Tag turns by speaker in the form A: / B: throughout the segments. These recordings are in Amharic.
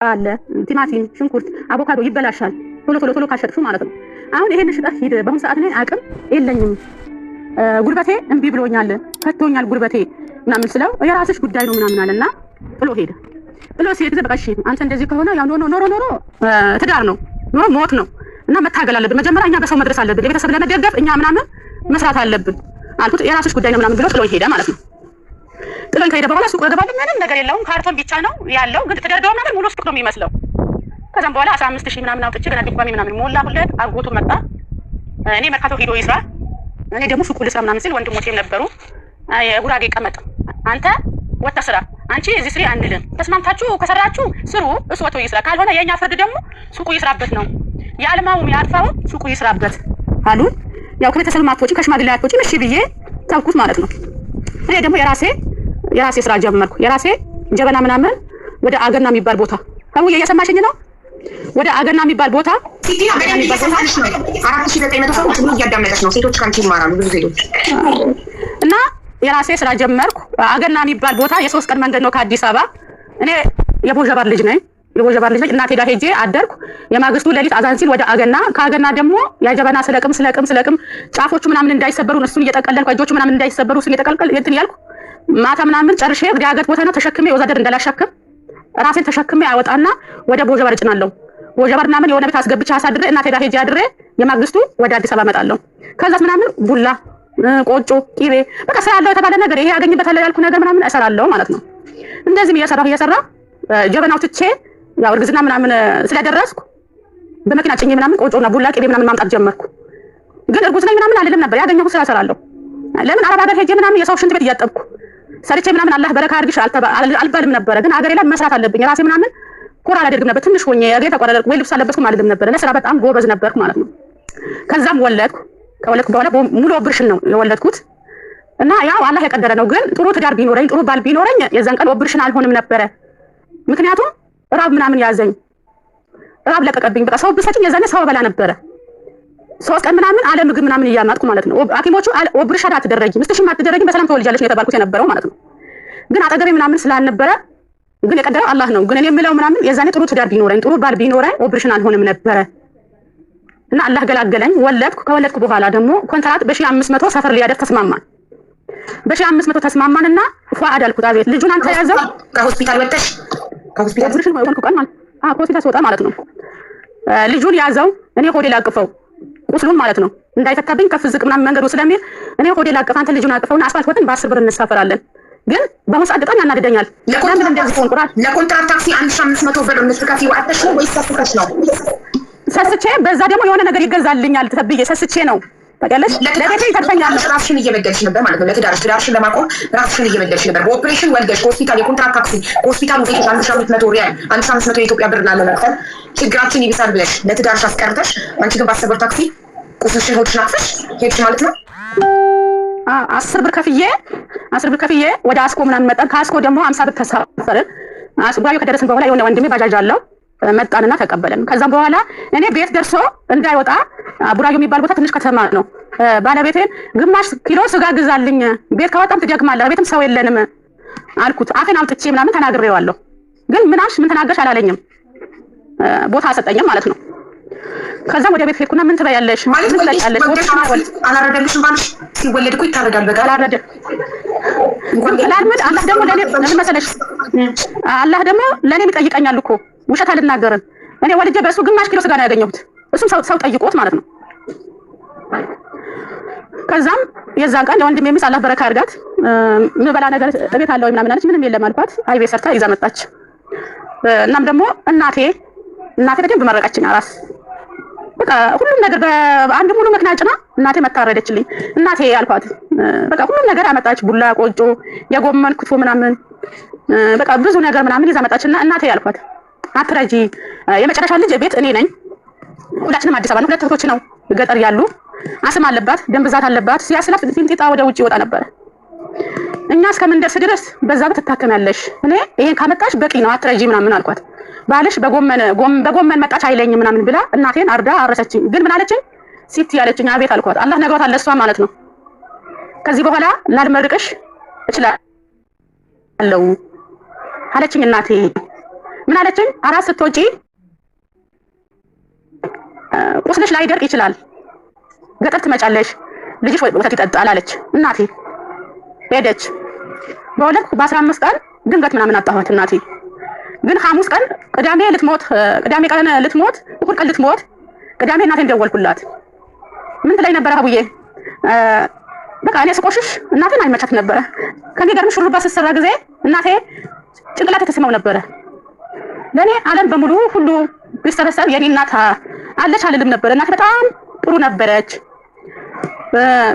A: አለ ቲማቲም፣ ሽንኩርት፣ አቮካዶ ይበላሻል ቶሎ ካሸጥፉ ማለት ነው። አሁን ይሄን ሽጠህ ሂድ። በአሁን ሰዓት ላይ አቅም የለኝም ጉልበቴ እምቢ ብሎኛል ፈቶኛል ጉልበቴ ምናምን ስለው የራስሽ ጉዳይ ነው ምናምን አለና ጥሎ ሄደ። ጥሎ ሲሄድ በቃ እሺ አንተ እንደዚህ ከሆነ ያው ኖሮ ትዳር ነው ኖሮ ሞት ነው እና መታገል አለብን። መጀመሪያ እኛ በሰው መድረስ አለብን። ለቤተሰብ ለመደገፍ እኛ ምናምን መስራት አለብን አልኩት። የራስሽ ጉዳይ ነው ምናምን ብሎ ጥሎ ሄደ ማለት ነው። ጥሎኝ ከሄደ በኋላ ሱቅ ገባለሁ ምንም ነገር የለውም ካርቶን ብቻ ነው ያለው። ግን ተደርገው ምናምን ሙሉ ሱቅ ነው የሚመስለው። ከዛም በኋላ 15000 ምናምን አውጥቼ ገና ድጋሚ ምናምን ሞላሁለት። አጎቱ መጣ። እኔ መርካቶ ሄዶ ይስራ እኔ ደግሞ ሱቁ ልስራ ምናምን ሲል ወንድሞቼ ነበሩ። የጉራጌ ቀመጥ አንተ ወጣ ስራ አንቺ እዚህ ስሪ አንልም። ተስማምታችሁ ከሰራችሁ ስሩ እሱ ወጥቶ ይስራ። ካልሆነ የኛ ፍርድ ደግሞ ሱቁ ይስራበት ነው። ያልማውም ያልፋው ሱቁ ይስራበት አሉ። ያው ከቤተሰብ ማጥፎጪ ከሽማግሌ አጥፎጪ እሺ ብዬ ተውኩት ማለት ነው። እኔ ደግሞ የራሴ ስራ ጀመርኩ። የራሴ ጀበና ምናምን ወደ አገና የሚባል ቦታ አው እየሰማሽኝ ነው። ወደ አገና የሚባል ቦታ
B: ሲቲና በደንብ እየሰማሽ ነው። 4900 ሰዎች ሁሉ እያዳመጠች ነው። ሴቶች ካንቺ ይማራሉ ብዙ ሴቶች
A: እና የራሴ ስራ ጀመርኩ። አገና የሚባል ቦታ የ3 ቀን መንገድ ነው ከአዲስ አበባ። እኔ የቦጀባር ልጅ ነኝ። እናቴ ጋር ሄጄ አደርኩ። የማግስቱ ሌሊት አዛን ሲል ወደ አገና ከአገና ደግሞ ያጀበና ስለቅም ጫፎቹ ምናምን እንዳይሰበሩ እሱን እየጠቀለልኩ እጆቹ ምናምን እንዳይሰበሩ እሱን እየጠቀለልኩ እንትን ያልኩ ማታ ምናምን ጨርሼ ዳገት ቦታ ነው ተሸክሜ ወዛደር እንዳላሸክም ራሴን ተሸክሜ አወጣና ወደ ቦጀባር እጭናለሁ። ቦጀባር ምናምን የሆነ ቤት አስገብቼ አሳድሬ እናቴ ጋር ሄጄ አድሬ የማግስቱ ወደ አዲስ አበባ እመጣለሁ። ከዛስ ምናምን ቡላ ቆጮ ቂቤ በቃ ሰራለሁ የተባለ ነገር ይሄ ያገኝበታል ያልኩ ነገር ምናምን እሰራለሁ ማለት ነው። እንደዚህም እየሰራ ጀበናው ትቼ ያው እርግዝና ምናምን ስለደረስኩ በመኪና ጭኜ ምናምን ቆጮና ቡላ ቂቤ ምናምን ማምጣት ጀመርኩ። ግን እርጉዝ ነኝ ምናምን አልልም ነበር። ያገኘሁት ስራ እሰራለሁ። ለምን አረብ ሀገር ሄጄ ምናምን የሰው ሽንት ቤት እያጠብኩ ሰርቼ ምናምን አላህ በረካ አድርግሽ አልባልም ነበር። ግን ሀገሬ ላይ መስራት አለብኝ። ራሴ ምናምን ኮራ አላደርግም ነበር። ትንሽ ሆኜ ያገኝ ተቆራረጥኩ ወይ ልብስ አለበስኩም አልልም ነበር። ለስራ በጣም ጎበዝ ነበርኩ ማለት ነው። ከዛም ወለድኩ። ከወለድኩ በኋላ ሙሉ ኦፕሬሽን ነው የወለድኩት እና ያው አላህ የቀደረ ነው። ግን ጥሩ ትዳር ቢኖረኝ ጥሩ ባል ቢኖረኝ የዛን ቀን ኦፕሬሽን አልሆንም ነበረ። ምክንያቱም ራብ ምናምን ያዘኝ፣ ራብ ለቀቀብኝ። በቃ ሰው ብሰጭኝ የዛኔ ሰው በላ ነበረ። 3 ቀን ምናምን አለ ምግብ ምናምን እያማጥኩ ማለት ነው። ሐኪሞቹ ኦፕሬሽን አትደረጊም ምስትሽም አትደረጊም በሰላም ተወልጃለሽ ነው የተባልኩት የነበረው ማለት ነው። ግን አጠገቤ ምናምን ስላልነበረ ግን የቀደረው አላህ ነው። ግን እኔ የምለው ምናምን የዛኔ ጥሩ ትዳር ቢኖረኝ ጥሩ ባል ቢኖረኝ ኦፕሬሽን አልሆንም ነበረ እና አላህ ገላገለኝ። ወለድኩ። ከወለድኩ በኋላ ደግሞ ኮንትራት በ1500 ሰፈር ሊያደር ተስማማን። በ1500 ተስማማንና ፏአድ አልኩት አቤት ልጁን አንተ ያዘው
B: ከሆስፒታል ወጣሽ ከሆስፒታል
A: ኦፕሬሽን ነው የሆንኩ ቀን ማለት ከሆስፒታል ስወጣ ማለት ነው። ልጁን ያዘው እኔ ሆዴ ላቅፈው ቁስሉን ማለት ነው እንዳይፈታብኝ ከፍ ዝቅ ምናምን መንገዱ ስለሚል እኔ ሆዴ ላቅፈው አንተ ልጁን አቅፈውና አስፋልት ወጥን በ10 ብር እንሳፈራለን። ግን በአሁን ሰዓት በጣም ያናደደኛል።
B: ለኮንትራት ታክሲ 1500 ብር የምትከፊው አጥተሽ ነው ወይስ ሰስተሽ ነው?
A: ሰስቼ በዛ ደግሞ የሆነ ነገር ይገዛልኛል ተብዬ ሰስቼ ነው ታውቂያለሽ። ለቤቴ ይተርፈኛል።
B: ራስሽን እየበደልሽ ነበር ማለት ነው። ለትዳርሽን ለማቆም ራስሽን እየበደልሽ ነበር። በኦፕሬሽን ወልደሽ ሆስፒታል የኮንትራት ታክሲ ሆስፒታል ወጥተሽ 1500 ሪያል 1500 የኢትዮጵያ ብር ላለመክፈል ችግራችን ይብሳል ብለሽ ለትዳርሽ አስቀርተሽ አንቺ ግን በ10 ብር ታክሲ ቁስልሽን ሆድሽን አጥፈሽ ሄድሽ ማለት ነው።
A: 10 ብር ከፍዬ ወደ አስኮ ምናምን መጣን። ከአስኮ ደግሞ 50 ብር ተሳፈርን። አስጓዩ ከደረስን በኋላ የሆነ ወንድሜ ባጃጅ አለው መጣንና ተቀበለን። ከዛም በኋላ እኔ ቤት ደርሶ እንዳይወጣ ቡራዩ የሚባል ቦታ ትንሽ ከተማ ነው። ባለቤቴን ግማሽ ኪሎ ስጋ ግዛልኝ ቤት ከወጣም ትደግማለህ ቤትም ሰው የለንም አልኩት። አፌን አውጥቼ ምናምን ተናግሬዋለሁ። ግን ምን ተናገርሽ አላለኝም። ቦታ አሰጠኝም ማለት ነው። ከዛም ወደ ቤት ሄድኩና ምን ትበያለሽ
B: ማለት ነው አላረደልሽም ባልሽ ሲወለድ እኮ ይታረዳል። በቃ
A: አላረደ አላህ ደግሞ ለኔ ምን መሰለሽ አላህ ደግሞ ለኔም ይጠይቀኛል እኮ ውሸት አልናገርም። እኔ ወልጄ በእሱ ግማሽ ኪሎ ስጋ ነው ያገኘሁት። እሱም ሰው ጠይቆት ማለት ነው። ከዛም የዛን ቀን ለወንድሜ ሚስ አላህ በረካ አድርጋት ምበላ ነገር እቤት አለው ምናምን አለች። ምንም የለም አልኳት። አይቤ ሰርታ ይዛ መጣች። እናም ደግሞ እናቴ በደንብ መረቀችኝ። አራስ በቃ ሁሉም ነገር በአንድ ሙሉ መኪና ጭና እናቴ መታረደችልኝ። እናቴ አልኳት በቃ ሁሉም ነገር አመጣች። ቡላ ቆጮ፣ የጎመን ክትፎ ምናምን በቃ ብዙ ነገር ምናምን ይዛ መጣችና እናቴ አልኳት አትረጂ የመጨረሻ ልጅ ቤት እኔ ነኝ። ሁላችንም አዲስ አበባ ነው። 2 እህቶች ነው ገጠር ያሉ። አስም አለባት፣ ደም ብዛት አለባት። ሲያስላት ፊንጢጣ ወደ ውጪ ይወጣ ነበር። እኛ እስከምንደርስ ድረስ በዛ ትታከማለሽ። እኔ ይሄን ካመጣሽ በቂ ነው አትረጂ ምናምን አልኳት። ባልሽ በጎመን መጣች አይለኝም ምናምን ብላ እናቴን አርዳ አረሰችኝ። ግን ምን አለችኝ? ሲት ያለችኝ አቤት አልኳት። አላህ ነግሯታል ለሷ ማለት ነው። ከዚህ በኋላ ላልመርቅሽ እችላለሁ አለችኝ እናቴ። ምን አለችኝ? አራስ ስትወጪ ቁስልሽ ላይ ደርቅ ይችላል፣ ገጠር ትመጫለሽ፣ ልጅሽ ወተት ይጠጣል አለች እናቴ። ሄደች። በወለድኩ በ15 ቀን ድንገት ምናምን አጣኋት እናቴ። ግን ሐሙስ ቀን ቅዳሜ ቀን ልትሞት እሑድ ቀን ልትሞት ቅዳሜ እናቴን ደወልኩላት። ምን ትለኝ ነበር አቡዬ? በቃ እኔ ስቆሽሽ እናቴን አይመቻት ነበረ። ከሚገርምሽ ሹሩባ ስትሰራ ጊዜ እናቴ ጭንቅላት ተስመው ነበረ። ለኔ ዓለም በሙሉ ሁሉ ቢሰበሰብ የኔ እናት አለች አልልም ነበር። እናቴ በጣም ጥሩ ነበረች።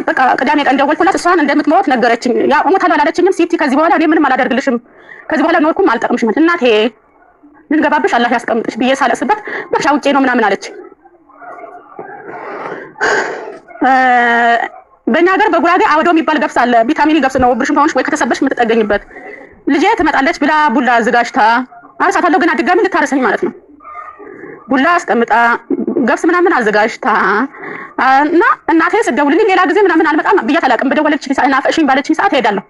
A: በቃ ቅዳሜ ቀን ደወልኩላት። እሷን እንደምትሞት ነገረችኝ። ያ እሞታለሁ አላለችኝም። ሲቲ ከዚህ በኋላ እኔ ምንም አላደርግልሽም፣ ከዚህ በኋላ ኖርኩም አልጠቅምሽም፣ እናቴ ልንገባብሽ አላህ ያስቀምጥሽ ብዬ ሳለስበት በቃ ውጪ ነው ምናምን አለች። በእኛ ሀገር በጉራጌ አወዶ የሚባል ገብስ አለ። ቪታሚን ገብስ ነው። ብርሽም ሆንሽ ወይ ከተሰበሽ የምትጠገኝበት። ልጄ ትመጣለች ብላ ቡላ አዘጋጅታ አርሳታለሁ። ግን ድጋሚ እንድታረሰኝ ማለት ነው። ቡላ አስቀምጣ ገብስ ምናምን አዘጋጅታ እና እናቴ ስደውልልኝ ሌላ ጊዜ ምናምን አልመጣም ብያት አላውቅም። በደወለችኝ ሰዓት ናፈሽኝ ባለችኝ ሰዓት እሄዳለሁ።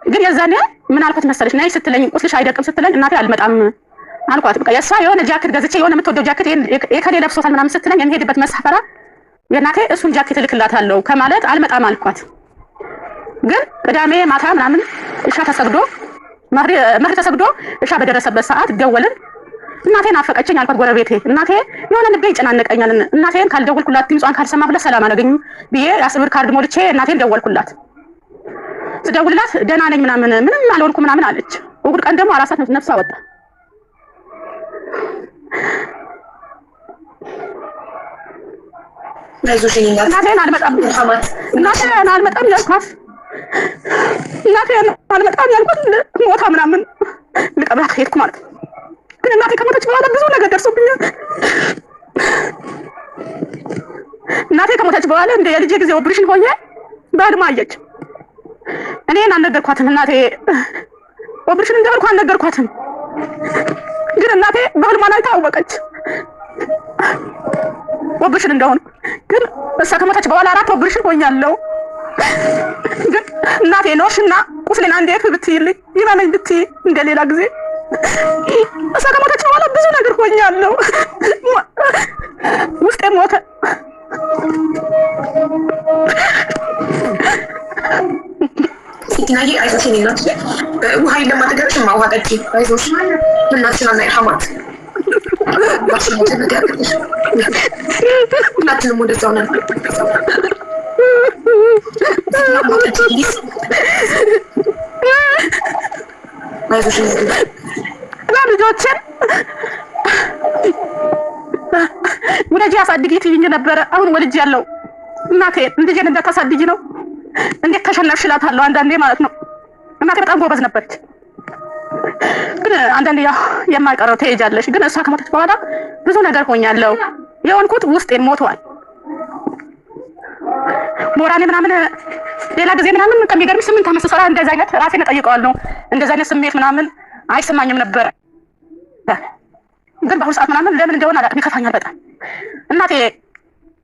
A: ግን የዛኔ ምን አልኳት መሰለሽ? ነይ ስትለኝ ቁስልሽ አይደቅም ስትለኝ እናቴ አልመጣም አልኳት። በቃ የእሷ የሆነ ጃኬት ገዝቼ የሆነ የምትወደው ጃኬት የከሌ ለብሶታል ምናምን ስትለኝ የሚሄድበት መሳፈራ የእናቴ እሱን ጃኬት እልክላታለሁ ከማለት አልመጣም አልኳት። ግን ቅዳሜ ማታ ምናምን እሻ ተሰግዶ መህር ተሰግዶ እሻ በደረሰበት ሰዓት ደወልን። እናቴን አፈቀችኝ አልኳት። ጎረቤቴ እናቴ የሆነ ልቤ ይጨናነቀኛል፣ እናቴን ካልደወልኩላት ድምጿን ካልሰማሁላት ሰላም አላገኝም ብዬ የአስር ብር ካርድ ሞልቼ እናቴን ደወልኩላት። ስደውልላት ደህና ነኝ ምናምን ምንም አልሆንኩም ምናምን አለች። እሑድ ቀን ደግሞ አራሳት ነፍሷ ወጣ። እናቴን አልመጣም ያልኳት ሞታ ምናምን ልቀብራት ሄድኩ ማለት ነው። ግን እናቴ ከሞተች በኋላ ብዙ ነገር ደርሶብኛል። እናቴ ከሞተች በኋላ እንደ የልጄ ጊዜ ኦፕሬሽን ሆኜ በህልም አየች። እኔን አልነገርኳትም። እናቴ ኦፕሬሽን እንደሆንኩ አልነገርኳትም። ግን እናቴ በህልሟ ላይ ታወቀች ኦፕሬሽን እንደሆንኩ። ግን እሷ ከሞተች በኋላ 4 ኦፕሬሽን ሆኛለሁ። ግን እናቴ ኖርሽና ቁስሌን አንዴ ብትይልኝ ይመመኝ ብትይ እንደሌላ ጊዜ እሷ ከሞተች በኋላ ብዙ ነገር ሆኛለሁ። ውስጤ ሞተ።
B: ሲቲናዬ አይዞሽ የኔ እናት፣ ውሃ የለም አጠገብሽማ፣ ውሃ ጠጪ፣ አይዞሽ እናትሽን አላህ ይርሐማት። ሁላችንም ወደዛው ነን። አይዞሽ
A: ልጆችን ወልጄ አሳድጊ ትይኝ ነበረ። አሁን ወልጄ ያለው እናቴ ልጄን እንዳታሳድጊ ነው እንዴት ተሸነፍሽ እላታለሁ አንዳንዴ ማለት ነው። እናቴ በጣም ጎበዝ ነበረች። ግን አንዳንዴ ያው የማይቀረው ትሄጃለሽ። ግን እሷ ከሞተች በኋላ ብዙ ነገር ሆኛለሁ። የሆንኩት ውስጤን ሞቷል። ሞራኔ ምናምን ሌላ ጊዜ ምናምን ከሚገርምሽ 8 ዓመት ስሰራ እንደዛ አይነት ራሴን እጠይቀዋለሁ። እንደዛ አይነት ስሜት ምናምን አይሰማኝም ነበር። ግን በአሁኑ ሰዓት ምናምን ለምን እንደሆነ አላውቅም፣ ይከፋኛል በጣም። እናቴ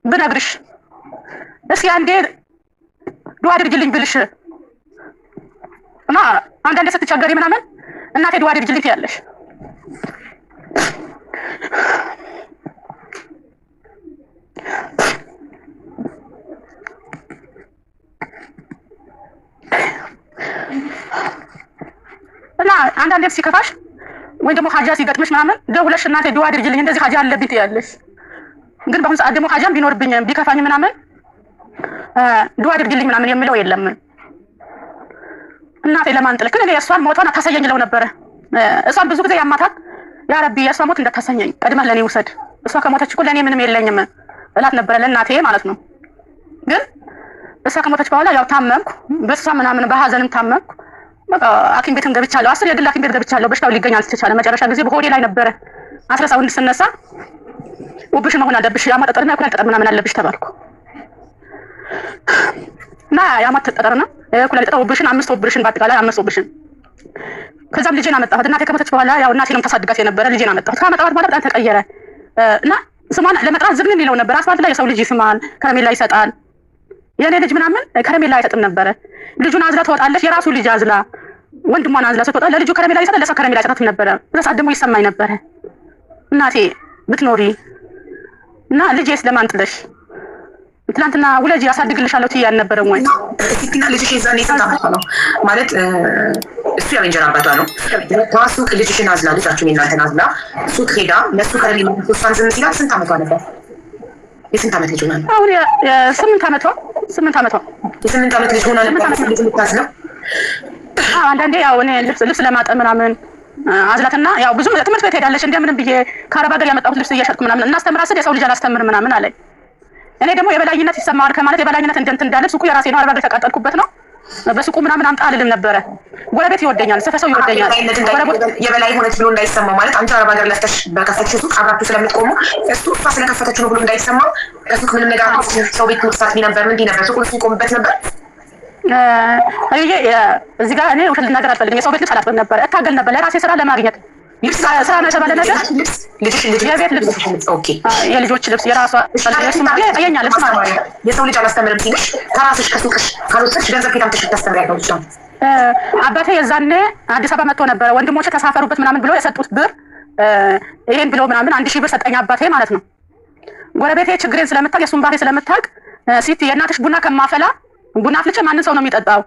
A: ብነግርሽ እስኪ አንዴ ዱዓ አድርጊልኝ ብልሽ እና አንዳንዴ ስትቸገሪ ምናምን እናቴ ዱዓ አድርጊልኝ ትያለሽ። እና አንዳንዴ ሲከፋሽ ወይ ደግሞ ሀጃ ሲገጥምሽ ምናምን ደውለሽ እናቴ ዱዓ አድርጊልኝ እንደዚህ ሀጃ አለብኝ ትያለሽ። ግን በአሁኑ ሰዓት ደግሞ ሀጃም ቢኖርብኝ ቢከፋኝ ምናምን ዱዓ አድርጊልኝ ምናምን የሚለው የለም። እናቴ ለማን ጥልክ እኔ እሷን ሞቷን አታሰየኝ ለው ነበረ። እሷን ብዙ ጊዜ ያማታት ያ ረቢ የእሷ ሞት እንዳታሰኘኝ ቀድመህ ለኔ ውሰድ፣ እሷ ከሞተች እኮ ለኔ ምንም የለኝም እላት ነበረ ለእናቴ ማለት ነው። ግን እሷ ከሞተች በኋላ ያው ታመምኩ፣ በሷ ምናምን በሀዘንም ታመምኩ። በቃ ሐኪም ቤትም ገብቻለሁ፣ 10 የግል ሐኪም ቤት ገብቻለሁ። በሽታው ሊገኝ አልተቻለ። መጨረሻ ጊዜ በሆዴ ላይ ነበረ አስረሳው እንድስነሳ ኦፕሬሽን መሆን አለብሽ፣ የአማት ጠጠርና የኩላሊት ጠጠር ምናምን አለብሽ ተባልኩ። እና የአማት ጠጠርና የኩላሊት ጠጠር ኦፕሬሽን 5 ኦፕሬሽን በአጠቃላይ 5 ኦፕሬሽን። ከዛም ልጄን አመጣሁት። እናቴ ከሞተች በኋላ ያው እናቴ ነው ታሳድጋት የነበረ። ልጄን አመጣሁት። ካመጣሁት በኋላ በጣም ተቀየረ እና ስሟን ለመጥራት ዝግን ይለው ነበር። አስፋልት ላይ የሰው ልጅ ይስማል፣ ከረሜላ ይሰጣል። የኔ ልጅ ምናምን ከረሜላ አይሰጥም ነበረ። ልጁን አዝላ ትወጣለች፣ የራሱ ልጅ አዝላ ወንድሟን አዝላ ስትወጣ ለልጁ ከረሜላ ይሰጣል፣ ለሷ ከረሜላ አይሰጣትም ነበረ። በዛ ሰዓት ደግሞ ይሰማኝ ነበረ እናቴ ብትኖሪ እና ልጄስ ለማን ጥለሽ ትናንትና ውለጅ ያሳድግልሻለሁ ትይ አልነበረም ወይ?
B: እስኪና ልጅሽ የዛኔ ስንት ዓመቷ ነው ማለት እሱ ያው እንጀራ አባቷ ነው። ሱቅ ልጅሽን አዝላ ልጃችሁን የእናንተን አዝላ ሱቅ ሄዳ ለእሱ ከረሜላ ሶስቷን ዝም ሲላት ስንት ዓመቷ ነበር? የስንት ዓመት ልጅ ሆና ነው?
A: አሁን የ8 ዓመቷ
B: የ8 ዓመት ልጅ ሆና ነበር ልጅ የምታዝለው።
A: አንዳንዴ ያው እኔ ልብስ ለማጠብ ምናምን አዝላትና ያው ብዙ ትምህርት ቤት ሄዳለች እንደምንም ብዬ ከአረብ ሀገር ያመጣሁት ልብስ እያሸጥኩ ምናምን እናስተምራ ስል የሰው ልጅ አላስተምር ምናምን አለኝ። እኔ ደግሞ የበላይነት ይሰማዋል ከማለት የበላይነት እንደንት እንዳለ ሱቁ የራሴ ነው፣ አረብ ሀገር የተቃጠልኩበት ነው። በሱቁ ምናምን አምጣ አልልም ነበረ። ጎረቤት ይወደኛል፣ ሰፈሰው ይወደኛል።
B: የበላይ ሆነች ብሎ እንዳይሰማው ማለት አንቺ አረብ ሀገር ለፍተሽ በከፈትሽው ሱቅ አብራችሁ ስለምትቆሙ እሱ እሷ ስለከፈተችው ነው ብሎ እንዳይሰማው ከሱቅ ምንም ነገር ሰው ቤት መጥፋት ነበር። ምን ነበር ሱቁ ሲቆምበት ነበር። እዚህ ጋር እኔ ውሸት ልናገር አልፈልግም። የሰው ቤት ልብስ አላጥብም ነበር፣ እታገል ነበር ለራሴ ስራ ለማግኘት ስራ ነው የተባለ ነገር የቤት ልብስ የልጆች ልብስ የራሷ የኛ ልብስ ማለት ነው። የሰው ልጅ አላስተምርም ሲልሽ ከራስሽ ከሱቅሽ ካልወሰድሽ ገንዘብ ከየት አምጥተሽ ታስተምሪያለሽ?
A: አባቴ የዛኔ አዲስ አበባ መጥቶ ነበረ። ወንድሞቼ ተሳፈሩበት ምናምን ብሎ የሰጡት ብር ይሄን ብሎ ምናምን 1000 ብር ሰጠኝ አባቴ ማለት ነው። ጎረቤቴ ችግሬን ስለምታውቅ የሱን ባህሪ ስለምታውቅ ሲቲ የእናትሽ ቡና ከማፈላ ቡና አፍልቼ ማንን ሰው ነው የሚጠጣው?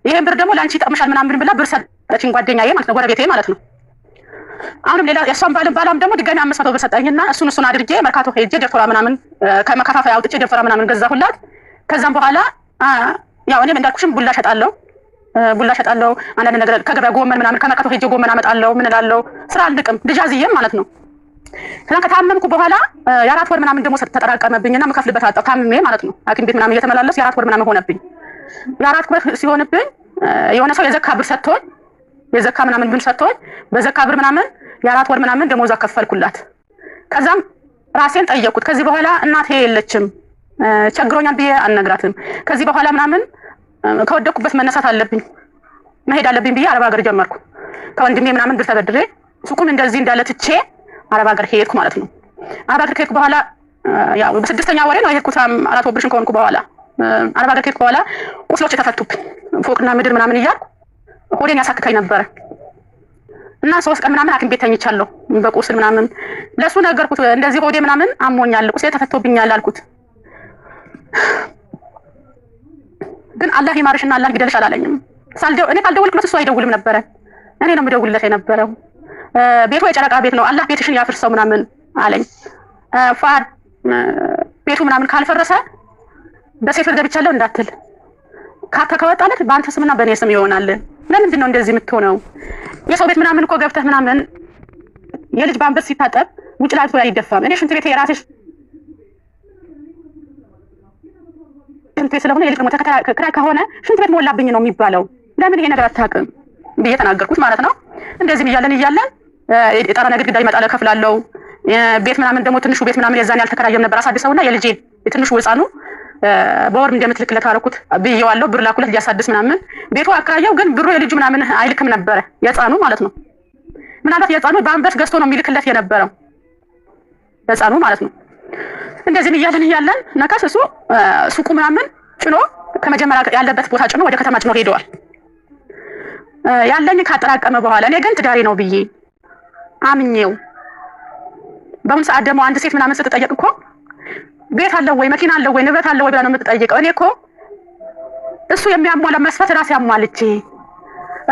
A: ይሄን ብር ደግሞ ለአንቺ ይጠቅምሻል ምናምን ብላ ብር ሰጠችኝ ጓደኛዬ ማለት ነው፣ ጎረቤቴ ማለት ነው። አሁንም ሌላ የሷን ባሏም ደግሞ ድጋሚ 500 ብር ሰጠኝና እሱን አድርጌ መርካቶ ሄጄ ደፍራ ምናምን ከመከፋፈያ አውጥቼ ደፍራ ምናምን ገዛሁላት። ከዛም በኋላ ያው እኔም እንዳልኩሽም ቡላ ሸጣለሁ አንዳንድ ነገር ከገበያ ጎመን ምናምን ከመርካቶ ሄጄ ጎመን አመጣለሁ። ምን እላለሁ ስራ አልንቅም ልጃዝዬም ማለት ነው። ከዛ ከታመምኩ በኋላ የ4 ወር ምናምን ደግሞ ተጠራቀመብኝና መከፍልበት አጣሁ ታምሜ ማለት ነው። ሐኪም ቤት ምናምን እየተመላለስ የ4 ወር ምናምን ሆነብኝ። የ4 ወር ሲሆንብኝ የሆነ ሰው የዘካ ብር ሰጥቶኝ የዘካ ምናምን ብር ሰጥቶኝ በዘካ ብር ምናምን የ4 ወር ምናምን ደሞዛ ከፈልኩላት። ከዛም ራሴን ጠየቅኩት። ከዚህ በኋላ እናቴ የለችም ቸግሮኛል ብዬ አልነግራትም። ከዚህ በኋላ ምናምን ከወደኩበት መነሳት አለብኝ መሄድ አለብኝ ብዬ አረብ ሀገር ጀመርኩ። ከወንድሜ ምናምን ብር ተበድሬ ሱቁን እንደዚህ እንዳለ ትቼ አረብ ሀገር ሄድኩ ማለት ነው። አረብ ሀገር ከሄድኩ በኋላ ያው በ6ኛ ወሬ ነው የሄድኩት። 4 ኦፕሬሽን ከሆንኩ በኋላ አረብ ሀገር ከሄድኩ በኋላ ቁስሎች የተፈቱብኝ ፎቅና ምድር ምናምን እያልኩ ሆዴን ያሳክካኝ ነበረ እና 3 ቀን ምናምን ሐኪም ቤት ተኝቻለሁ በቁስል ምናምን። ለሱ ነገርኩት እንደዚህ ሆዴ ምናምን አሞኛል ቁስሌ ተፈቶብኛል አልኩት። ግን አላህ ይማርሽና አላህ ይግደልሽ አላለኝም። እኔ ካልደወልኩለት እሱ አይደውልም ነበረ፣ እኔ ነው የምደውልለት የነበረው። ቤቱ የጨረቃ ቤት ነው አላህ ቤትሽን ያፍርሰው ምናምን አለኝ። ፋድ ቤቱ ምናምን ካልፈረሰ በሴፍ ገብቻለሁ እንዳትል ከወጣለት በአንተ ስምና በእኔ ስም ይሆናል። ለምንድን ነው እንደዚህ የምትሆነው? የሰው ቤት ምናምን እኮ ገብተህ ምናምን የልጅ ባንበስ ሲታጠብ ውጭ ላይ አይደፋም። እኔ ሽንት ቤት የራሴ ሽንት ቤት ስለሆነ የልጅ ደግሞ ክራይ ከሆነ ሽንት ቤት ሞላብኝ ነው የሚባለው። ለምን ይሄ ነገር አታውቅም ብዬ ተናገርኩት ማለት ነው። እንደዚህም እያለን የጣራ ግድግዳ ይመጣል እከፍላለሁ። ቤት ምናምን ደግሞ ትንሹ ቤት ምናምን የዛን ያልተከራየም ነበር አሳድሰውና የልጄ የትንሹ ህፃኑ በወር እንደምትልክለት አደረኩት ብዬዋለሁ። ብር ላኩለት ሊያሳድስ ምናምን ቤቱ አከራየው። ግን ብሩ የልጁ ምናምን አይልክም ነበረ የህፃኑ ማለት ነው። ምናልባት የህፃኑ በአንበስ ገዝቶ ነው የሚልክለት የነበረው ህፃኑ ማለት ነው። እንደዚህም እያለን ነካስ እሱ ሱቁ ምናምን ጭኖ ከመጀመሪያ ያለበት ቦታ ጭኖ ወደ ከተማ ጭኖ ሄደዋል። ያለኝ ካጠራቀመ በኋላ እኔ ግን ትዳሬ ነው ብዬ አምኜው በአሁኑ ሰዓት ደግሞ አንድ ሴት ምናምን ስትጠየቅ እኮ ቤት አለው ወይ መኪና አለው ወይ ንብረት አለው ወይ ብላ ነው የምትጠይቀው። እኔ እኮ እሱ የሚያሟላ መስፈት ራሴ አሟልቼ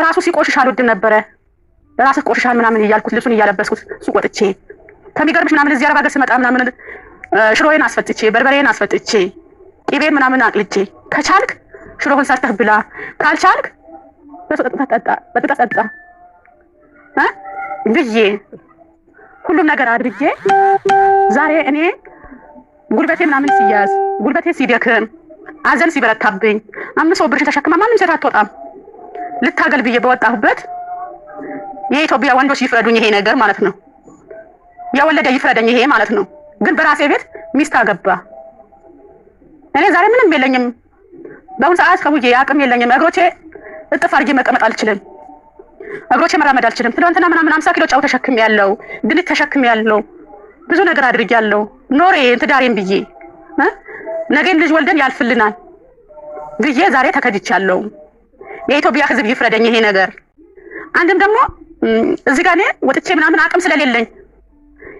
A: ራሱ ሲቆሽሽ አልወድም ነበረ። ራስህ ቆሽሻል ምናምን እያልኩት ልብሱን እያለበስኩት ሱቅ ወጥቼ ከሚገርምሽ ምናምን እዚህ አረብ ሀገር ስመጣ ምናምን ሽሮዬን አስፈጥቼ በርበሬን አስፈጥቼ ቂቤን ምናምን አቅልቼ ከቻልክ ሽሮህን ሰርተህ ብላ ካልቻልክ በጥጣ ጠጣ ብዬ ሁሉም ነገር አድርጌ ዛሬ እኔ ጉልበቴ ምናምን ሲያዝ ጉልበቴ ሲደክም አዘን ሲበረታብኝ 500 ብር ተሸክማ ማንም ሴት አትወጣም ልታገል ብዬ በወጣሁበት የኢትዮጵያ ወንዶች ይፍረዱኝ ይሄ ነገር ማለት ነው። የወለደ ይፍረደኝ ይሄ ማለት ነው። ግን በራሴ ቤት ሚስት አገባ። እኔ ዛሬ ምንም የለኝም። በአሁኑ ሰዓት ከውዬ አቅም የለኝም። እግሮቼ እጥፍ አድርጌ መቀመጥ አልችልም። እግሮቼ መራመድ አልችልም። ትናንትና ምናምን 50 ኪሎ ጫው ተሸክሜያለሁ፣ ድንች ተሸክሜያለሁ፣ ብዙ ነገር አድርጌያለሁ። ኖሬ ትዳሬን ብዬ ነገን ልጅ ወልደን ያልፍልናል ብዬ ዛሬ ተከድቻለሁ። የኢትዮጵያ ሕዝብ ይፍረደኝ ይሄ ነገር። አንድም ደግሞ እዚህ ጋር እኔ ወጥቼ ምናምን አቅም ስለሌለኝ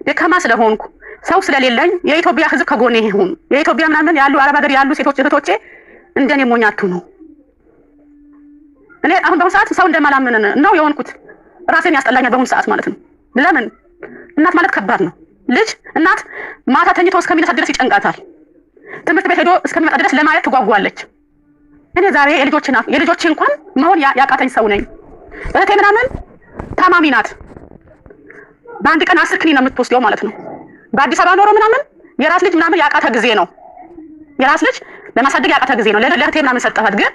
A: ደካማ ስለሆንኩ ሰው ስለሌለኝ የኢትዮጵያ ህዝብ ከጎኔ ይሁን። የኢትዮጵያ ምናምን ያሉ አረብ ሀገር ያሉ ሴቶች እህቶቼ እንደኔ ሞኛቱ ነው። እኔ አሁን በአሁኑ ሰዓት ሰው እንደማላምን ነው የሆንኩት። ራሴን ያስጠላኛል በአሁኑ ሰዓት ማለት ነው። ለምን እናት ማለት ከባድ ነው። ልጅ እናት ማታ ተኝቶ እስከሚነሳ ድረስ ይጨንቃታል። ትምህርት ቤት ሄዶ እስከሚመጣ ድረስ ለማየት ትጓጓለች። እኔ ዛሬ የልጆቼ እንኳን መሆን ያቃተኝ ሰው ነኝ። እህቴ ምናምን ታማሚ ናት። በአንድ ቀን 10 ክኒን ነው የምትወስደው ማለት ነው። በአዲስ አበባ ኖሮ ምናምን የራስ ልጅ ምናምን ያቃተ ጊዜ ነው። የራስ ልጅ ለማሳደግ ያቃተ ጊዜ ነው። ለእህቴ ምናምን ሰጠኋት። ግን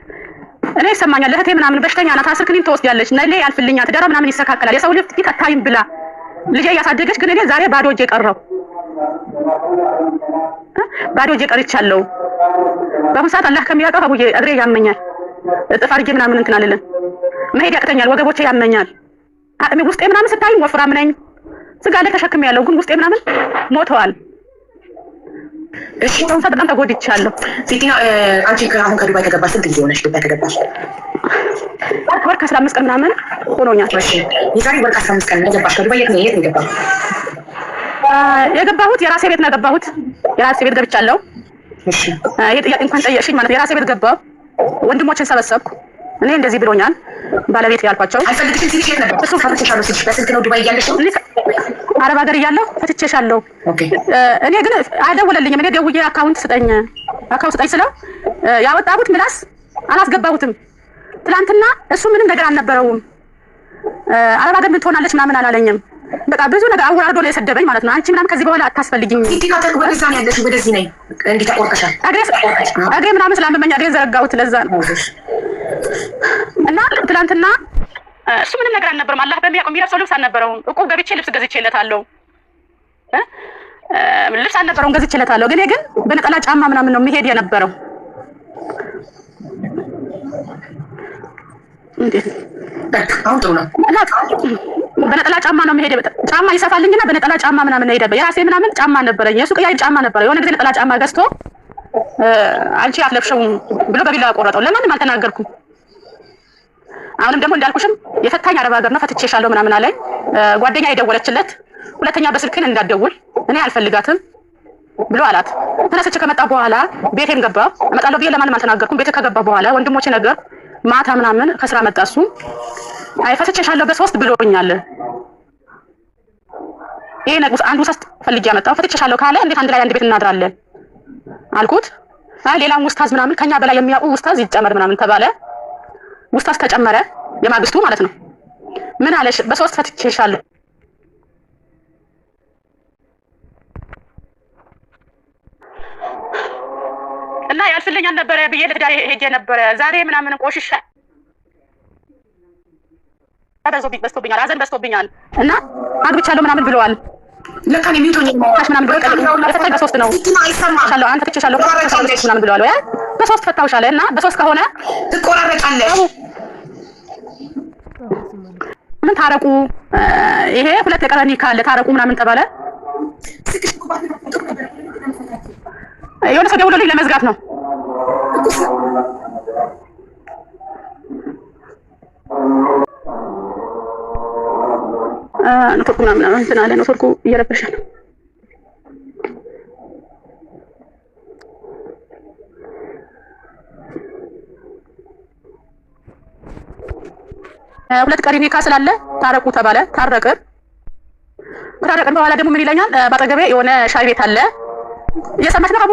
A: እኔ ይሰማኛል ለእህቴ ምናምን በሽተኛ ናት፣ 10 ክኒን ትወስዳለች፣ ነገ ያልፍልኛል፣ ትዳሯ ምናምን ይስተካከላል፣ የሰው ልጅ ፊት አታይም ብላ ልጄ እያሳደገች ግን እኔ ዛሬ ባዶ እጄ ቀረው። ባዶ እጄ ቀርቻለሁ። በአሁኑ ሰዓት አላህ ከሚያውቀው አቡዬ እግሬ ያመኛል። እጥፍ አድርጌ ምናምን እንትን አልልም። መሄድ ያቅተኛል። ወገቦቼ ያመኛል። አቅሜ ውስጤ ምናምን ስታይ ወፍራም ነኝ። ስጋ ላይ ተሸክሜ ያለው ግን ውስጤ ምናምን ሞተዋል። እሺ በጣም ተጎድቻለሁ።
B: ፊቲና አንቺ አሁን ከዱባይ ከገባሽ ስንት ጊዜ ሆነሽ? ዱባይ ከገባሽ
A: ወር ከ15 ቀን ምናምን ሆኖኛል።
B: እሺ የዛሬ ወር ከ15 ቀን ገባሽ ከዱባይ? የት ነው የገባሽ?
A: የገባሁት የራሴ ቤት ነው የገባሁት። የራሴ ቤት ገብቻለሁ። እሺ ይሄ ጥያቄ እንኳን ጠየቅሽኝ ማለት የራሴ ቤት ገባሁ። ወንድሞችን ሰበሰብኩ። እኔ እንደዚህ ብሎኛል ባለቤት ያልኳቸው።
B: አይፈልግሽም ሲልሽ የት ነበር? እሱ ፈትቼሻለሁ ሲልሽ በስልክ ነው ዱባይ እያለሽ ነው?
A: አረብ ሀገር እያለሁ ፈትቼሻለሁ። እኔ ግን አልደወለልኝም። እኔ ደውዬ አካውንት ስጠኝ ስለው ያወጣሁት ምላስ አላስገባሁትም። ትናንትና እሱ ምንም ነገር አልነበረውም። አረብ ሀገር ምን ትሆናለች ምናምን አላለኝም። በቃ ብዙ ነገር አወራርዶ ነው የሰደበኝ ማለት ነው። አንቺ ምናምን ከዚህ በኋላ አታስፈልጊኝ።
B: ወደዛ ነው ያለሽ፣ ወደዚህ ነኝ። እንዴት ተቆርጠሻል?
A: እግሬ ምናምን ስላመመኝ እግሬን ዘረጋሁት። ለዛ ነው እና ትናንትና እሱ ምንም ነገር አልነበረም። አላህ በሚያውቀው የሚለብሰው ልብስ አልነበረውም። እቁብ ገብቼ ልብስ ገዝቼለታለሁ። ልብስ አልነበረውም፣ ገዝቼለታለሁ። ግን በነጠላ ጫማ ምናምን ነው የሚሄድ የነበረው።
B: አሁን ጥሩ ነው።
A: በነጠላ ጫማ ነው የሚሄድ። ጫማ ይሰፋልኝና በነጠላ ጫማ ምናምን ነው የሄደበት። የራሴ ምናምን ጫማ ነበረኝ። የሱ ቀያይ ጫማ ነበረ። የሆነ ጊዜ ነጠላ ጫማ ገዝቶ አንቺ አትለብሽውም ብሎ በቢላ ቆረጠው። ለማንም አልተናገርኩም። አሁንም ደግሞ እንዳልኩሽም የፈታኝ አረብ ሀገር ነው ፈትቼሻለሁ ምናምን አለኝ። ጓደኛ የደወለችለት ሁለተኛ በስልክን እንዳትደውል እኔ አልፈልጋትም ብሎ አላት። ተነስቼ ከመጣ በኋላ ቤቴን ገባ። እመጣለሁ ብዬ ለማንም አልተናገርኩም። ቤቴ ከገባ በኋላ ወንድሞቼ ነገር ማታ ምናምን ከስራ መጣ። እሱ አይ ፈትቼሻለሁ በ3 ብሎኛል። ይሄ ነገር አንዱ ውስጥ ፈልጌ ያመጣው ፈትቼሻለሁ ካለ እንዴት አንድ ላይ አንድ ቤት እናድራለን አልኩት። አይ ሌላም ውስታዝ ምናምን ከኛ በላይ የሚያውቁ ውስታዝ ይጨመር ምናምን ተባለ። ውስታዝ ተጨመረ። የማግስቱ ማለት ነው። ምን አለሽ? በ3 ፈትቼሻለሁ። እና ያልፍልኛል ነበረ ብዬ ለትዳር ሄጄ ነበረ። ዛሬ ምናምን ቆሽሻ በዝቶብኛል፣ ሀዘን በዝቶብኛል እና አግብቻለሁ ምናምን ብለዋል።
B: ለካ ነው የሚውጡኝ
A: ምናምን ብለው ፈታኝ በ3 ነው አይሰማሻለሁ አንተ ፈትቼሻለሁ ምናምን ብለዋል። ወይ በ3 ፈታውሻለሁ እና በ3 ከሆነ
B: ትቆራረጫለሽ።
A: ምን ታረቁ፣ ይሄ 2 የቀረኒ ካለ ታረቁ ምናምን ተባለ። የሆነ ሰው ደውሎልኝ ለመዝጋት ነው። ኔትወርኩ ምናምን እንትን አለ። ኔትወርኩ እየረበሸ ነው። ሁለት ቀሪ ኒካ ስላለ ታረቁ ተባለ። ታረቅን። ከታረቅን በኋላ ደግሞ ምን ይለኛል? ባጠገቤ የሆነ ሻይ ቤት አለ። እየሰማች ነው አቡ?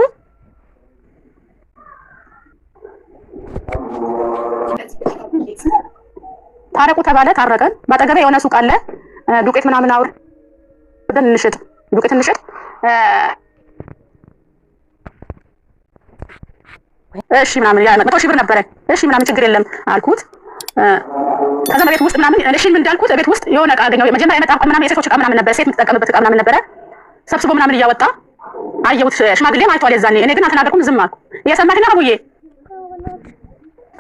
A: ታረቁ ተባለ። ታረቀን። ባጠገቤ የሆነ ሱቅ አለ። ዱቄት ምናምን አውርደን እንሽጥ፣ ዱቄት እንሽጥ። እሺ ምናምን ያ 100 ሺህ ብር ነበረ። እሺ ምናምን ችግር የለም አልኩት። ከዛ ቤት ውስጥ ምናምን እሺ ምን እንዳልኩት ቤት ውስጥ የሆነ ዕቃ አገኘሁ። መጀመሪያ የመጣ ምናምን የሴቶች ዕቃ ምናምን ነበር፣ ሴት የምትጠቀምበት ዕቃ ምናምን ነበረ። ሰብስቦ ምናምን እያወጣ አየሁት። ሽማግሌ አይቷል የዛኔ። እኔ ግን አልተናገርኩም፣ ዝም አልኩ። እየሰማሽ ነው አቡዬ?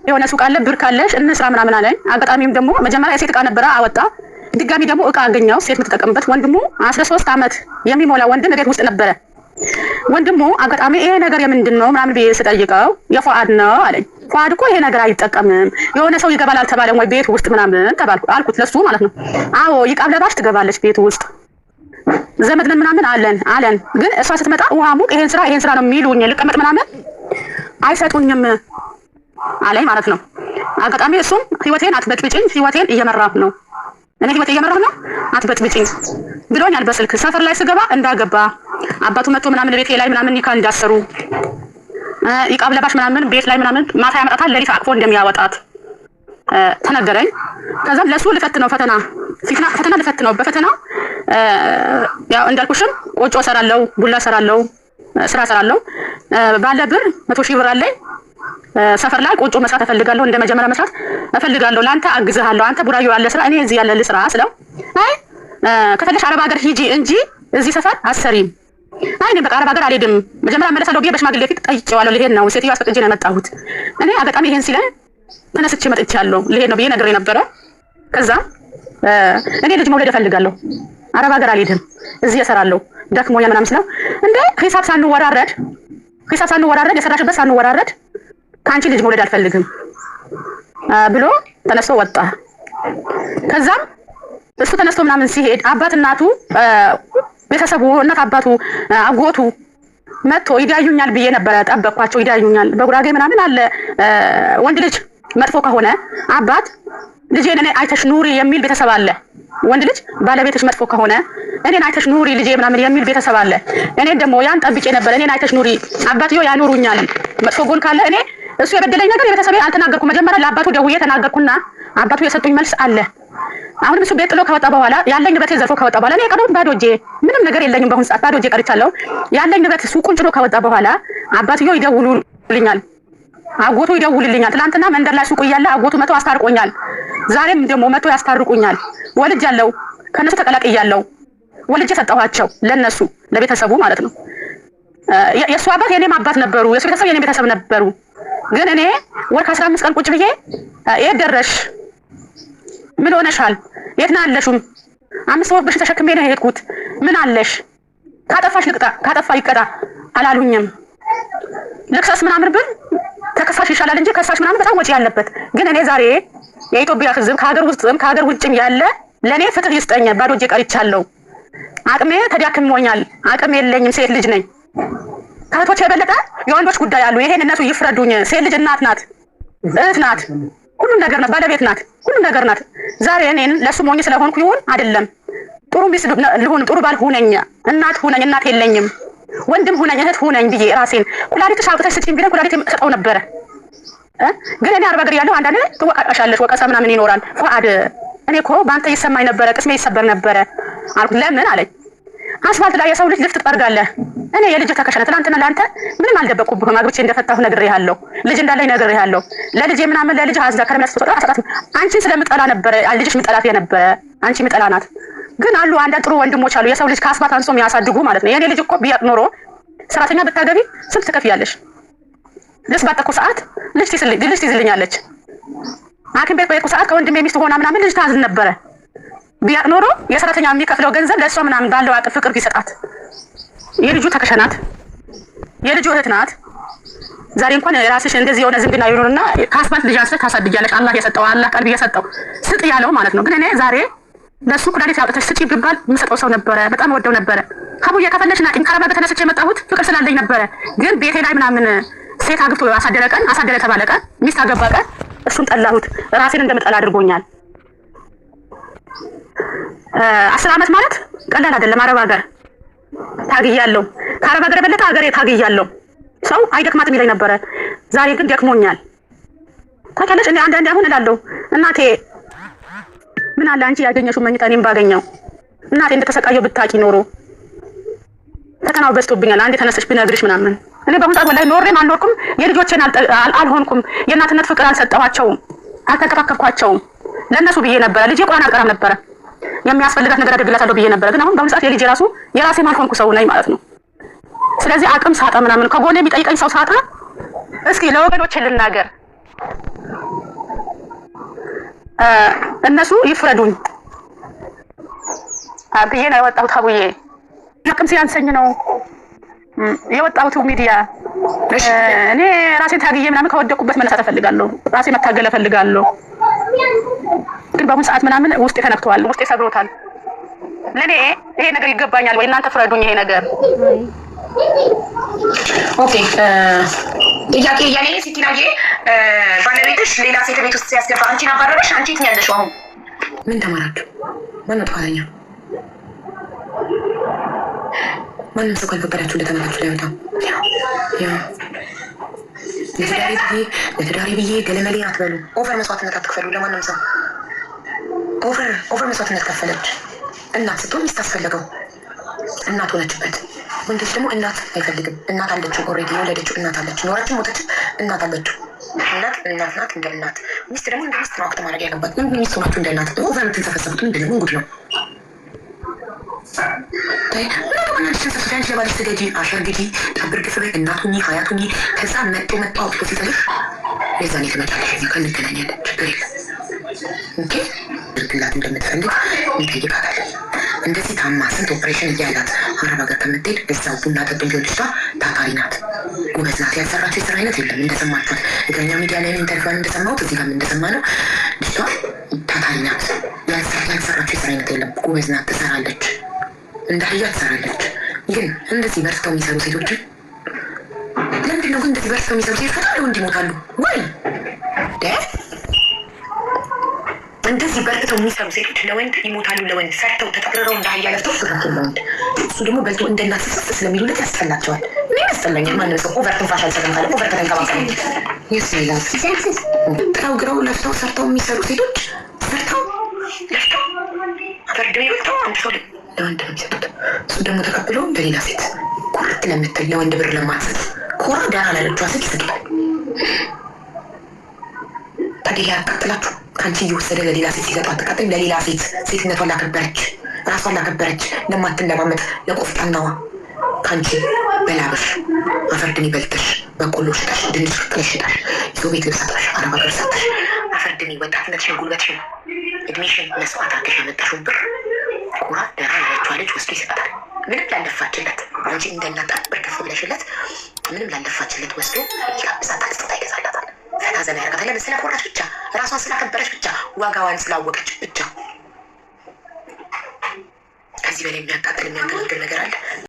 A: የሆነ ሱቅ አለ፣ ብር ካለሽ እንስራ ምናምን አለኝ። አጋጣሚም ደግሞ መጀመሪያ የሴት ዕቃ ነበረ፣ አወጣ። ድጋሚ ደግሞ ዕቃ አገኘሁ ሴት የምትጠቀምበት። ወንድሙ 13 ዓመት የሚሞላ ወንድም ቤት ውስጥ ነበረ። ወንድሙ አጋጣሚ ይሄ ነገር የምንድን ነው ምናምን ብዬ ስጠይቀው የፉአድ ነው አለኝ። ፏድ እኮ ይሄ ነገር አይጠቀምም የሆነ ሰው ይገባል አልተባለም ወይ ቤት ውስጥ ምናምን ተባልኩ አልኩት ለሱ ማለት ነው። አዎ ይቃብ ለባሽ ትገባለች ቤት ውስጥ ዘመድ ነን ምናምን አለን ግን እሷ ስትመጣ ውሃ ሙቅ ይሄን ስራ ነው የሚሉኝ ልቀመጥ ምናምን አይሰጡኝም አለኝ ማለት ነው። አጋጣሚ እሱም ህይወቴን አትበጥብጭኝ ህይወቴን እየመራሁ ነው እኔ ህይወቴ እየመራሁ ነው አትበጥብጭኝ ብሎኛል በስልክ። ሰፈር ላይ ስገባ እንዳገባ አባቱ መጥቶ ምናምን ቤቴ ላይ ምናምን ኒካ እንዳሰሩ ይቃብ ለባሽ ምናምን ቤት ላይ ምናምን ማታ ያመጣታል ለሊት አቅፎ እንደሚያወጣት ተነገረኝ። ከዛም ለሱ ልፈትነው ፈተና ልፈትነው በፈተና ያው እንዳልኩሽም ቆጮ ሰራለው ቡላ ሰራለው ስራ ሰራለው ባለ ብር 100,000 ብር አለኝ። ሰፈር ላይ ቆጮ መስራት እፈልጋለሁ እንደ መጀመሪያ መስራት እፈልጋለሁ ላንተ አግዝሃለሁ አንተ ቡራዩ ያለ ስራ እኔ እዚህ ያለ ልስራ ስለው አይ ከፈለሽ አረብ ሀገር ሂጂ እንጂ እዚህ ሰፈር አሰሪም አይ እኔ በቃ አረብ ሀገር አልሄድም መጀመሪያ መለሳለሁ ብዬ በሽማግሌ ፊት ጠይቄዋለሁ። ልሄድ ነው ሴትዮዋ አስፈቅጄ ነው የመጣሁት እኔ አጋጣሚ ይሄን ሲለኝ ተነስቼ መጥቻለሁ ልሄድ ነው ብዬ ነግሬ ነበረ። ከዛ እኔ ልጅ መውለድ እፈልጋለሁ አረብ ሀገር አልሄድም እዚህ እሰራለሁ ደክሞኛል ምናምን ስለው እንዴ ሂሳብ ሳንወራረድ የሰራሽበት ሳንወራረድ ካንቺ ልጅ መውለድ አልፈልግም ብሎ ተነስቶ ወጣ። ከዛም እሱ ተነስቶ ምናምን ሲሄድ አባት እናቱ ቤተሰቡ እናት አባቱ አጎቱ መጥቶ ይዳዩኛል ብዬ ነበረ ጠበቅኳቸው። ይዳዩኛል በጉራጌ ምናምን አለ ወንድ ልጅ መጥፎ ከሆነ አባት ልጄን እኔ አይተሽ ኑሪ የሚል ቤተሰብ አለ። ወንድ ልጅ ባለቤትሽ መጥፎ ከሆነ እኔን አይተሽ ኑሪ ልጄ ምናምን የሚል ቤተሰብ አለ። እኔ ደግሞ ያን ጠብቄ ነበር እኔን አይተሽ ኑሪ አባትዮ ያኑሩኛል መጥፎ ጎን ካለ እኔ እሱ የበደለኝ ነገር የቤተሰቤ አልተናገርኩም። መጀመሪያ ለአባቱ ደውዬ ተናገርኩና አባቱ የሰጡኝ መልስ አለ። አሁንም እሱ ቤት ጥሎ ከወጣ በኋላ ያለኝ ንብረት ዘርፎ ከወጣ በኋላ እኔ ቀደም ባዶ እጄ ምንም ነገር የለኝም በአሁን ሰዓት ባዶ እጄ ቀርቻለሁ። ያለኝ ንብረት ሱቁን ጭኖ ከወጣ በኋላ አባትዮ ይደውሉልኛል አጎቱ ይደውልልኛል። ትናንትና መንደር ላይ ሱቁ እያለ አጎቱ መቶ አስታርቆኛል። ዛሬም ደግሞ መቶ ያስታርቁኛል። ወልጃለሁ ከነሱ ተቀላቅያለሁ ወልጄ ሰጠኋቸው ለነሱ ለቤተሰቡ ማለት ነው። የሱ አባት የኔም አባት ነበሩ የሱ ቤተሰብ የኔም ቤተሰብ ነበሩ። ግን እኔ ወር ከ15 ቀን ቁጭ ብዬ የት ደረሽ ምን ሆነሻል የት ነው ያለሽው 5 ወር በሽ ተሸክሜ ነው የሄድኩት ምን አለሽ ካጠፋሽ ልቅጣ ካጠፋ ይቀጣ አላሉኝም። ልክሰስ ምናምን ብል ተከሳሽ ይሻላል እንጂ ከሳሽ ምናምን በጣም ወጪ ያለበት። ግን እኔ ዛሬ የኢትዮጵያ ሕዝብ ከሀገር ውስጥም ከሀገር ውጭም ያለ ለኔ ፍትህ ይስጠኝ ባዶ እጄ ቀርቻለሁ። አቅሜ ተዳክሞኛል አቅሜ የለኝም ሴት ልጅ ነኝ። ከእህቶቼ የበለጠ የወንዶች ጉዳይ አሉ ይሄን እነሱ ይፍረዱኝ። ሴት ልጅ እናት ናት እህት ናት ሁሉ ነገር ናት ባለቤት ናት ሁሉ ነገር ናት። ዛሬ እኔን ለሱ ሞኝ ስለሆንኩ ይሁን አይደለም ጥሩ ሚስት ልሁን ጥሩ ባል ሁነኝ እናት ሁነኝ እናት የለኝም ወንድም ሁነኝ እህት ሁነኝ ብዬ ራሴን ኩላሊትሽ አውጥተሽ ስጪኝ ቢለኝ ኩላሊት ሰጠው ነበረ። ግን እኔ አርባ ገር ያለው አንዳንዴ ትወቃቀሻለሽ ወቀሳ ምናምን ይኖራል። ፉአድ እኔ እኮ በአንተ ይሰማኝ ነበረ ቅስሜ ይሰበር ነበረ አልኩት። ለምን አለኝ አስፋልት ላይ የሰው ልጅ ልፍት ትጠርጋለህ እኔ የልጅ ተከሸነ ትናንትና ለአንተ ምንም አልደበቁብህም አግብቼ እንደፈታሁ ነግሬሃለሁ ልጅ እንዳለኝ ነግሬሃለሁ ለልጄ ምናምን ለልጅ አዝዳ ከረሚያስ ተጠራ አሰጣት አንቺን ስለምጠላ ነበረ ልጅሽ ምጠላት የነበረ አንቺ ምጠላ ናት። ግን አሉ አንዳንድ ጥሩ ወንድሞች አሉ የሰው ልጅ ከአስፋልት አንሶ የሚያሳድጉ ማለት ነው። የኔ ልጅ እኮ ቢያቅ ኖሮ ሰራተኛ ብታገቢ ስንት ትከፍያለሽ? ልጅ ባጠቁ ሰዓት ልጅ ትይዝልኛለች። ሐኪም ቤት በሄድኩ ሰዓት ከወንድሜ ሚስት ሆና ምናምን ልጅ ታዝን ነበረ። ቢያቅ ኖሮ የሰራተኛ የሚከፍለው ገንዘብ ለእሷ ምናምን ባለው አቅም ፍቅር ቢሰጣት። የልጁ ተከሸናት የልጁ እህት ናት። ዛሬ እንኳን ራስሽ እንደዚህ የሆነ ዝምድና ይኖርና ከአስፋልት ልጅ አንስተሽ ታሳድጊያለሽ። አላህ የሰጠው አላህ ቀልብ የሰጠው ስጥ ያለው ማለት ነው። ግን እኔ ዛሬ ለሱ ኩላሊት ያውጥተሽ ስጪ ቢባል የምሰጠው ሰው ነበረ በጣም ወደው ነበረ። ሀቡዬ ከፈለሽና ኢንካራባ ተነስቼ የመጣሁት ፍቅር ስላለኝ ነበረ። ግን ቤቴ ላይ ምናምን ሴት አግብቶ አሳደረ ተባለ ቀን ሚስት አገባ ቀን እሱን ጠላሁት። ራሴን እንደምጠላ አድርጎኛል። 10 ዓመት ማለት ቀላል አይደለም። አረብ ሀገር ታግያለሁ። ከአረብ ሀገር የበለጠ ሀገሬ ታግያለሁ። ሰው አይደክማትም ይለኝ ነበረ። ዛሬ ግን ደክሞኛል። ታውቂያለሽ እኔ አንዳንዴ አሁን እላለሁ እናቴ ምን አለ አንቺ ያገኘሽው መኝታ እኔም ባገኘው እናቴ እንደተሰቃየው ብታቂ ኖሮ ፈተናው በዝቶብኛል። አንዴ ተነስሽ ብነግርሽ ምናምን እኔ በአሁን ሰዓት ወላሂ ኖሬም አልኖርኩም የልጆቼን አልሆንኩም። የእናትነት ፍቅር አልሰጠኋቸውም አልተንከባከብኳቸውም። ለእነሱ ብዬ ነበረ ልጄ ቁርአን አልቀራም ነበረ የሚያስፈልጋት ነገር አድርግላታለሁ ብዬ ነበረ። ግን አሁን በአሁን ሰዓት የልጄ ራሱ የራሴም አልሆንኩ ሰው ነኝ ማለት ነው። ስለዚህ አቅም ሳጣ ምናምን ከጎኔ የሚጠይቀኝ ሰው ሳጣ እስኪ ለወገኖቼ ልናገር እነሱ ይፍረዱኝ ብዬ ነው የወጣሁት። ሀቡዬ አቅም ሲያንሰኝ ነው የወጣሁት ሚዲያ እኔ ራሴ ታግዬ ምናምን ከወደቁበት መነሳት እፈልጋለሁ። ራሴ መታገል እፈልጋለሁ። ግን በአሁን ሰዓት ምናምን ውስጤ ተነክቷል፣ ውስጤ ሰብሮታል። ለኔ ይሄ ነገር ይገባኛል ወይ? እናንተ ፍረዱኝ። ይሄ ነገር
B: ኦኬ። ጥያቄ እያለ ሲቲናጄ ባለቤትሽ ሌላ ሴት ቤት ውስጥ ሲያስገባ አንቺን አባረረሽ። አንቺ የት ነው ያለሽው አሁን? ምን ተማራችሁ? ማነው ጥፋተኛ? ማንም ሰው ካልፈቀዳችሁ እንደተመላችሁ ላይ ወጣ ለትዳሬ ብዬ ገለመሌ አትበሉ። ኦቨር መስዋዕትነት አትክፈሉ ለማንም ሰው። ኦቨር መስዋዕትነት ከፈለች። እናት ስትሆን ሚስት አስፈለገው። እናት ሆነችበት። ወንዶች ደግሞ እናት አይፈልግም። እናት አለችው፣ ኦልሬዲ የወለደችው እናት አለችው። ኖራችን ሞተችም እናት አለችው። እናት ናት እንደ እናት። ሚስት ደግሞ እንደ ሚስት ነው አክት ማድረግ ያለባት። ምን ሚስት ሆናችሁ እንደ እናት ኦቨር የምትንሰፈሰቡት ምንድን ነው? ምን ጉድ ነው? ለባለች ስገጂ፣ አሸርግጂ፣ ጠብር ግፍበ እናቱኝ ሀያቱኝ ከዛ መጦ አውጥቶ ሲጥልሽ የዛኔ ትመጫለሽ። እዚህ ከንገናኛለን። ችግር የለም። ኦኬ ድርግላት እንደምትፈልግ እንጠይቃታለን። እንደዚህ ታማ ስንት ኦፕሬሽን እያላት አረብ ሀገር ከምትሄድ እዛው ቡና ጠጡ። ልጅቷ ታታሪ ናት፣ ጎበዝ ናት። ያልሰራችው የስራ አይነት የለም። እንደሰማችሁት እግረኛ ሚዲያ ላይ ኢንተርቪዋን እንደሰማሁት እዚህ ጋር እንደሰማ ነው። ልጅቷ ታታሪ ናት። ያልሰራችው የስራ አይነት የለም። ጎበዝ ናት፣ ትሰራለች፣ እንደ አህያ ትሰራለች። ግን እንደዚህ በርትተው የሚሰሩ ሴቶችን ለምንድን ነው ግን እንደዚህ በርትተው የሚሰሩ ሴቶች በጣም ለወንድ ይሞታሉ ወይ? እንደዚህ በርትተው የሚሰሩ ሴቶች ለወንድ ይሞታሉ። ለወንድ ሰርተው ተጠቅርረው እንደ አህያ ለፍተው ስራቸው ለወንድ እሱ ደግሞ በልቶ እንደ እናት ስስ ስለሚሉለት ያስጠላቸዋል። ምን ያስጠላኛል? ማንም ሰው ኦቨር ትንፋሽ አልሰጠም ካለ ኦቨር ከተንከባከቡ ይስላል። ጥረው ግረው ለፍተው ሰርተው የሚሰሩ ሴቶች ሰርተው ለፍተው አፈርድ ይወጥተው አንድ ሰው ለወንድ ነው የሚሰጡት። እሱ ደግሞ ተቀብሎ ለሌላ ሴት ኩርት ለምትል ለወንድ ብር ለማትሰጥ ኮራ ደህና ላለችዋ ሴት ይሰጡታል። ታዲያ ያቃጥላችሁ ከአንቺ እየወሰደ ለሌላ ሴት ሲሰጡ አትቃጥም? ለሌላ ሴት ሴትነቷን ላከበረች፣ ራሷን ላከበረች፣ ለማትለማመጥ ለቆፍጣናዋ ከአንቺ በላብሽ አፈርድን ይበልጥሽ በቆሎ ሽጠሽ ድንች ቅቅለሽ ሽጠሽ የሰው ቤት ልብስ አጥበሽ አረብ ሀገር ሰጥተሽ አፈርድን ወጣትነትሽን ጉልበትሽን እድሜሽን መስዋዕት አድርገሽ ያመጣሽውን ብር ኩራ ደህና ያለችዋ ልጅ ወስዶ ይሰጣል። ምንም ላለፋችለት አንቺ እንደናጣ ብር ከፍ ብለሽለት ምንም ላለፋችለት ወስዶ ይጋብዛታል፣ ስጦታ ይገዛላታል፣ ፈታ ዘና ያደርጋታል። ለምን? ስለኮራች ብቻ፣ ራሷን ስላከበረች ብቻ፣ ዋጋዋን ስላወቀች ብቻ። ከዚህ በላይ የሚያቃጥል የሚያንገለግል ነገር አለ?